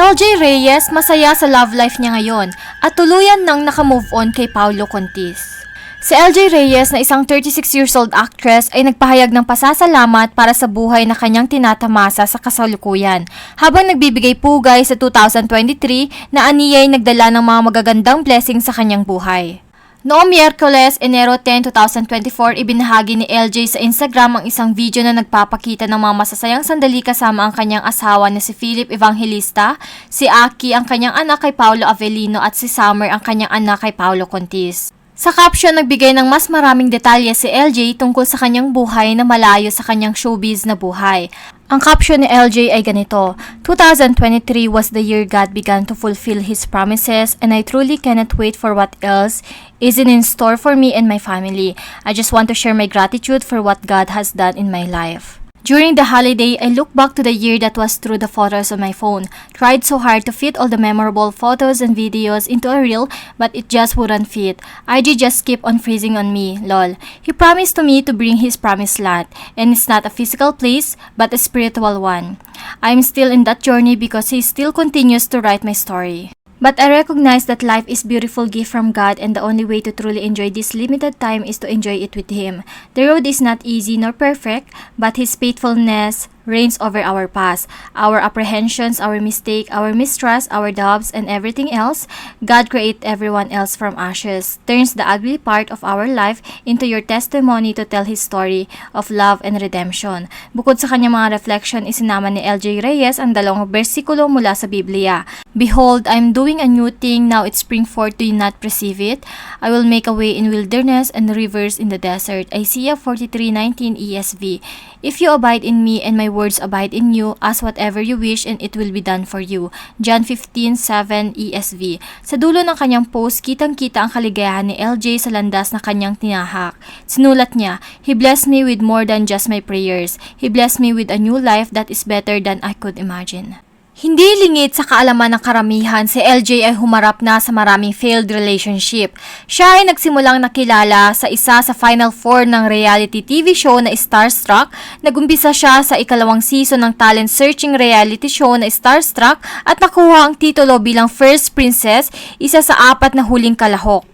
LJ Reyes masaya sa love life niya ngayon at tuluyan nang nakamove on kay Paulo Contis. Si LJ Reyes na isang 36 years old actress ay nagpahayag ng pasasalamat para sa buhay na kanyang tinatamasa sa kasalukuyan habang nagbibigay pugay sa 2023 na aniyay nagdala ng mga magagandang blessings sa kanyang buhay. Noong Miyerkules, Enero 10, 2024, ibinahagi ni LJ sa Instagram ang isang video na nagpapakita ng mga masasayang sandali kasama ang kanyang asawa na si Philip Evangelista, si Aki ang kanyang anak kay Paulo Avellino at si Summer ang kanyang anak kay Paulo Contis. Sa caption, nagbigay ng mas maraming detalye si LJ tungkol sa kanyang buhay na malayo sa kanyang showbiz na buhay. Ang caption ni LJ ay ganito, 2023 was the year God began to fulfill His promises and I truly cannot wait for what else is in store for me and my family. I just want to share my gratitude for what God has done in my life. During the holiday, I look back to the year that was through the photos on my phone. Tried so hard to fit all the memorable photos and videos into a reel, but it just wouldn't fit. IG just kept on freezing on me, lol. He promised to me to bring His promised land, and it's not a physical place, but a spiritual one. I'm still in that journey because He still continues to write my story. But I recognize that life is a beautiful gift from God and the only way to truly enjoy this limited time is to enjoy it with Him. The road is not easy nor perfect, but His faithfulness reigns over our past, our apprehensions, our mistake, our mistrust, our doubts, and everything else. God created everyone else from ashes, turns the ugly part of our life into your testimony to tell His story of love and redemption. Bukod sa kanyang mga reflection, isinama ni LJ Reyes ang dalawang bersikulo mula sa Biblia. Behold, I am doing a new thing, now it spring forth, do you not perceive it? I will make a way in wilderness and rivers in the desert. Isaiah 43:19 ESV. If you abide in me and my words abide in you, ask whatever you wish and it will be done for you. John 15:7 ESV. Sa dulo ng kanyang post, kitang-kita ang kaligayahan ni LJ sa landas na kanyang tinahak. Sinulat niya, He blessed me with more than just my prayers. He blessed me with a new life that is better than I could imagine. Hindi lingid sa kaalaman ng karamihan, si LJ ay humarap na sa maraming failed relationship. Siya ay nagsimulang nakilala sa isa sa Final Four ng reality TV show na Starstruck. Nagumpisa siya sa ikalawang season ng talent searching reality show na Starstruck at nakuha ang titulo bilang First Princess, isa sa 4 na huling kalahok.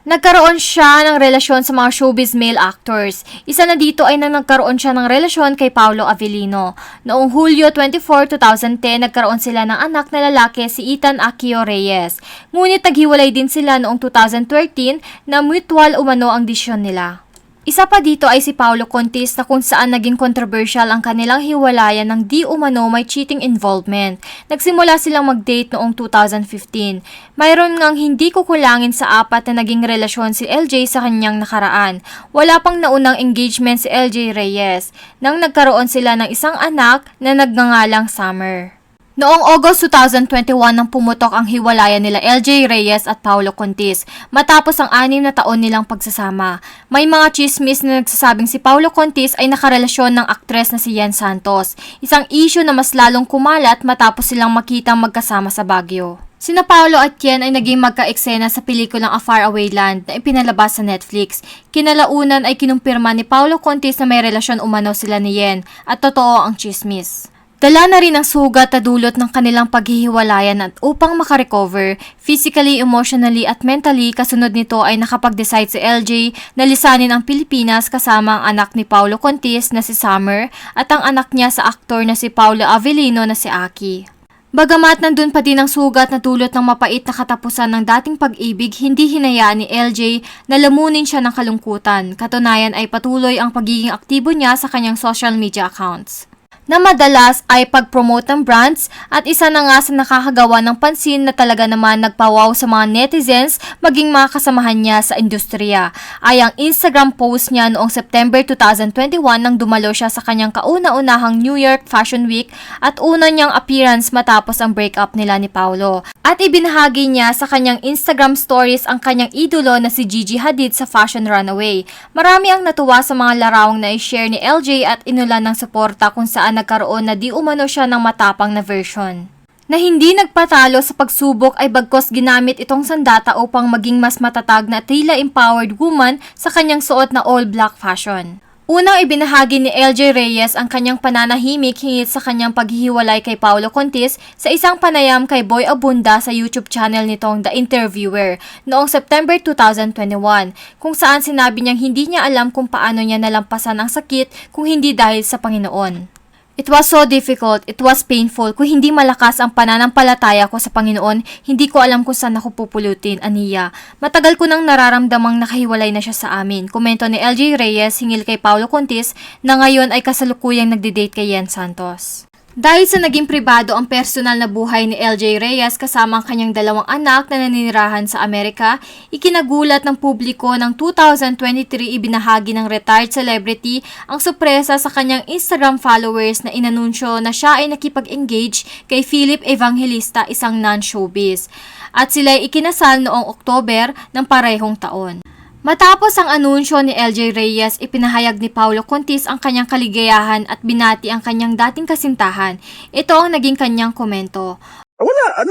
Nagkaroon siya ng relasyon sa mga showbiz male actors. Isa na dito ay nagkaroon siya ng relasyon kay Paulo Avellino. Noong Hulyo 24, 2010, nagkaroon sila ng anak na lalaki si Ethan Aquio Reyes. Ngunit naghiwalay din sila noong 2013 na mutual umano ang desisyon nila. Isa pa dito ay si Paulo Contis na kung saan naging controversial ang kanilang hiwalayan ng di umano may cheating involvement. Nagsimula silang mag-date noong 2015. Mayroon ngang hindi kukulangin sa 4 na naging relasyon si LJ sa kanyang nakaraan. Wala pang naunang engagement si LJ Reyes nang nagkaroon sila ng isang anak na nagngangalang Summer. Noong August 2021 nang pumutok ang hiwalayan nila LJ Reyes at Paulo Contis matapos ang 6 na taon nilang pagsasama. May mga chismis na nagsasabing si Paulo Contis ay nakarelasyon ng aktres na si Yen Santos, isang issue na mas lalong kumalat matapos silang makitang magkasama sa Baguio. Sina Paulo at Yen ay naging magka-eksena sa pelikulang A Faraway Land na ipinalabas sa Netflix. Kinalaunan ay kinumpirma ni Paulo Contis na may relasyon umano sila ni Yen at totoo ang chismis. Dala na rin ang sugat na dulot ng kanilang paghihiwalayan at upang makarecover, physically, emotionally at mentally, kasunod nito ay nakapag-decide si LJ na lisanin ang Pilipinas kasama ang anak ni Paulo Contis na si Summer at ang anak niya sa aktor na si Paulo Avellino na si Aki. Bagamat nandun pa din ang sugat na dulot ng mapait na katapusan ng dating pag-ibig, hindi hinayaan ni LJ na lamunin siya ng kalungkutan. Katunayan ay patuloy ang pagiging aktibo niya sa kanyang social media accounts na madalas ay pag-promote ng brands at isa na nga sa nakakagawa ng pansin na talaga naman nagpawaw sa mga netizens maging mga kasamahan niya sa industriya ay ang Instagram post niya noong September 2021 nang dumalo siya sa kanyang kauna-unahang New York Fashion Week at una niyang appearance matapos ang breakup nila ni Paulo. At ibinahagi niya sa kanyang Instagram stories ang kanyang idolo na si Gigi Hadid sa Fashion Runaway. Marami ang natuwa sa mga larawang na i-share ni LJ at inulan ng suporta kung saan nagkaroon na di umano siya ng matapang na version. Na hindi nagpatalo sa pagsubok ay bagkos ginamit itong sandata upang maging mas matatag na tila empowered woman sa kanyang suot na all-black fashion. Unang ibinahagi ni LJ Reyes ang kanyang pananahimik hingit sa kanyang paghihiwalay kay Paulo Contis sa isang panayam kay Boy Abunda sa YouTube channel nitong The Interviewer noong September 2021, kung saan sinabi niyang hindi niya alam kung paano niya nalampasan ang sakit kung hindi dahil sa Panginoon. It was so difficult, it was painful. Kung hindi malakas ang pananampalataya ko sa Panginoon, hindi ko alam kung saan ako pupulutin, aniya. Matagal ko nang nararamdamang nakahiwalay na siya sa amin. Komento ni LJ Reyes hingil kay Paulo Contis na ngayon ay kasalukuyang nagde-date kay Yen Santos. Dahil sa naging pribado ang personal na buhay ni LJ Reyes kasama ang kanyang dalawang anak na naninirahan sa Amerika, ikinagulat ng publiko ng 2023 ibinahagi ng retired celebrity ang sorpresa sa kanyang Instagram followers na inanunsyo na siya ay nakipag-engage kay Philip Evangelista, isang non-showbiz. At sila ay ikinasal noong Oktober ng parehong taon. Matapos ang anunsyo ni LJ Reyes, ipinahayag ni Paulo Contis ang kanyang kaligayahan at binati ang kanyang dating kasintahan. Ito ang naging kanyang komento. Wala,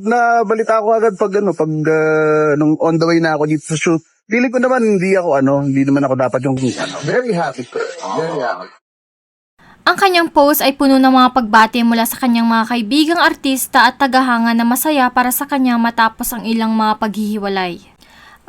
nabalita ko agad pag nung on the way na ako dito sa shoot. Pili ko naman hindi naman ako dapat yung very happy. Very happy. Ang kanyang post ay puno ng mga pagbati mula sa kanyang mga kaibigang artista at tagahanga na masaya para sa kanya matapos ang ilang mga paghihiwalay.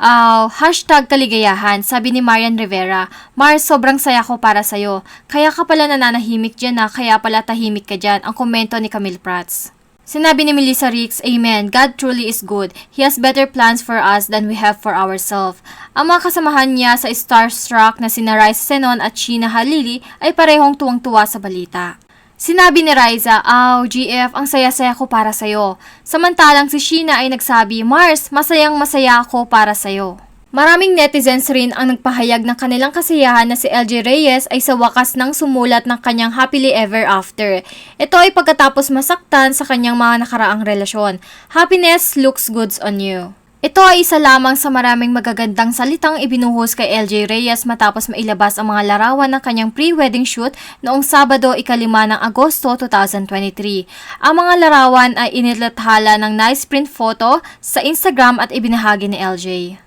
Hashtag kaligayahan, sabi ni Marian Rivera. Mars, sobrang saya ko para sa'yo. Kaya ka pala nananahimik dyan kaya pala tahimik ka dyan. Ang komento ni Camille Prats. Sinabi ni Melissa Ricks, Amen, God truly is good. He has better plans for us than we have for ourselves. Ang mga kasamahan niya sa Starstruck na sina Raisa Senon at Sheena Halili ay parehong tuwang-tuwa sa balita. Sinabi ni Raisa, GF, ang saya-saya ko para sa'yo. Samantalang si Sheena ay nagsabi, Mars, masayang-masaya ako para sa'yo. Maraming netizens rin ang nagpahayag ng kanilang kasiyahan na si LJ Reyes ay sa wakas nang sumulat ng kanyang happily ever after. Ito ay pagkatapos masaktan sa kanyang mga nakaraang relasyon. Happiness looks good on you. Ito ay isa lamang sa maraming magagandang salitang ibinuhos kay LJ Reyes matapos mailabas ang mga larawan ng kanyang pre-wedding shoot noong Sabado, 5 ng Agosto 2023. Ang mga larawan ay inilathala ng nice print photo sa Instagram at ibinahagi ni LJ.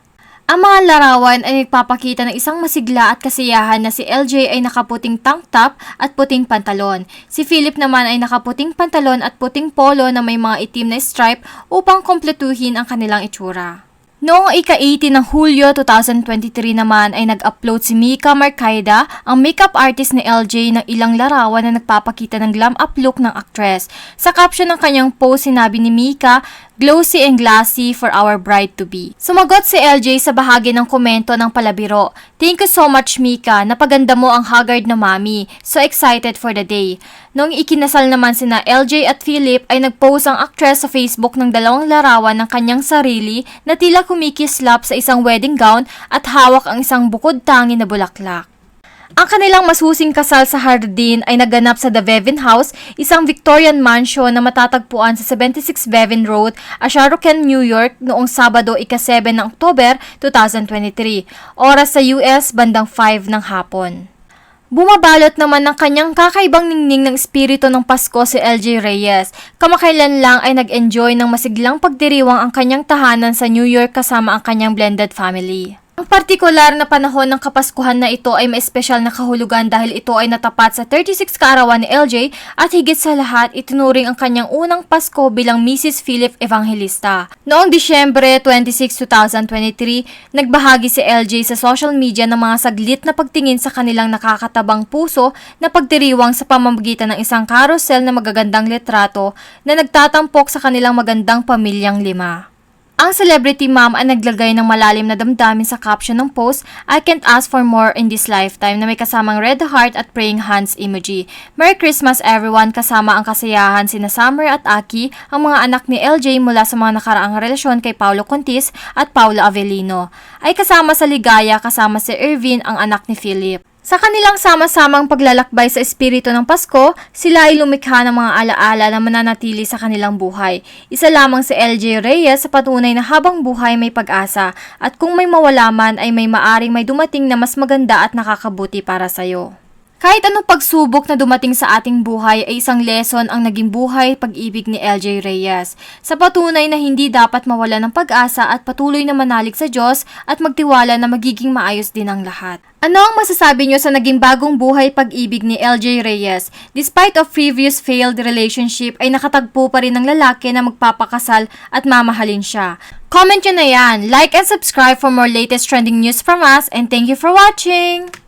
Ang mga larawan ay nagpapakita ng isang masigla at kasiyahan na si LJ ay nakaputing tank top at puting pantalon. Si Philip naman ay nakaputing pantalon at puting polo na may mga itim na stripe upang kompletuhin ang kanilang itsura. Noong ika-18 ng Hulyo 2023 naman ay nag-upload si Mika Marcaida, ang makeup artist ni LJ, ng ilang larawan na nagpapakita ng glam up look ng actress. Sa caption ng kanyang post, sinabi ni Mika, glossy and glassy for our bride-to-be. Sumagot si LJ sa bahagi ng komento ng palabiro. Thank you so much, Mika. Napaganda mo ang haggard na mami. So excited for the day. Noong ikinasal naman sina LJ at Philip ay nagpost ang actress sa Facebook ng dalawang larawan ng kanyang sarili na tila kumikislap sa isang wedding gown at hawak ang isang bukod tangi na bulaklak. Ang kanilang masusing kasal sa hardin ay naganap sa The Bevin House, isang Victorian mansion na matatagpuan sa 76 Bevin Road, Asharoken, New York, noong Sabado, ika-7 ng Oktober 2023, oras sa US, bandang 5 ng hapon. Bumabalot naman ng kanyang kakaibang ningning ng espiritu ng Pasko si LJ Reyes. Kamakailan lang ay nag-enjoy ng masiglang pagdiriwang ang kanyang tahanan sa New York kasama ang kanyang blended family. Ang partikular na panahon ng Kapaskuhan na ito ay may espesyal na kahulugan dahil ito ay natapat sa 36 kaarawan ni LJ at higit sa lahat itinuring ang kanyang unang Pasko bilang Mrs. Philip Evangelista. Noong Disyembre 26, 2023, nagbahagi si LJ sa social media ng mga saglit na pagtingin sa kanilang nakakatabang puso na pagdiriwang sa pamamagitan ng isang carousel na magagandang litrato na nagtatampok sa kanilang magandang pamilyang 5. Ang celebrity mom ay naglagay ng malalim na damdamin sa caption ng post, I can't ask for more in this lifetime, na may kasamang red heart at praying hands emoji. Merry Christmas everyone, kasama ang kasiyahan sina Summer at Aki, ang mga anak ni LJ mula sa mga nakaraang relasyon kay Paulo Contis at Paula Avellino. Ay kasama sa ligaya kasama si Irvin, ang anak ni Philip. Sa kanilang sama-samang paglalakbay sa espiritu ng Pasko, sila ay lumikha ng mga alaala na mananatili sa kanilang buhay. Isa lamang si LJ Reyes sa patunay na habang buhay may pag-asa at kung may mawala man ay may maaring may dumating na mas maganda at nakakabuti para sa'yo. Kahit anong pagsubok na dumating sa ating buhay ay isang lesson ang naging buhay pag-ibig ni LJ Reyes. Sa patunay na hindi dapat mawala ng pag-asa at patuloy na manalig sa Diyos at magtiwala na magiging maayos din ang lahat. Ano ang masasabi nyo sa naging bagong buhay pag-ibig ni LJ Reyes? Despite of previous failed relationship ay nakatagpo pa rin ng lalaki na magpapakasal at mamahalin siya. Comment nyo na yan, like and subscribe for more latest trending news from us, and thank you for watching!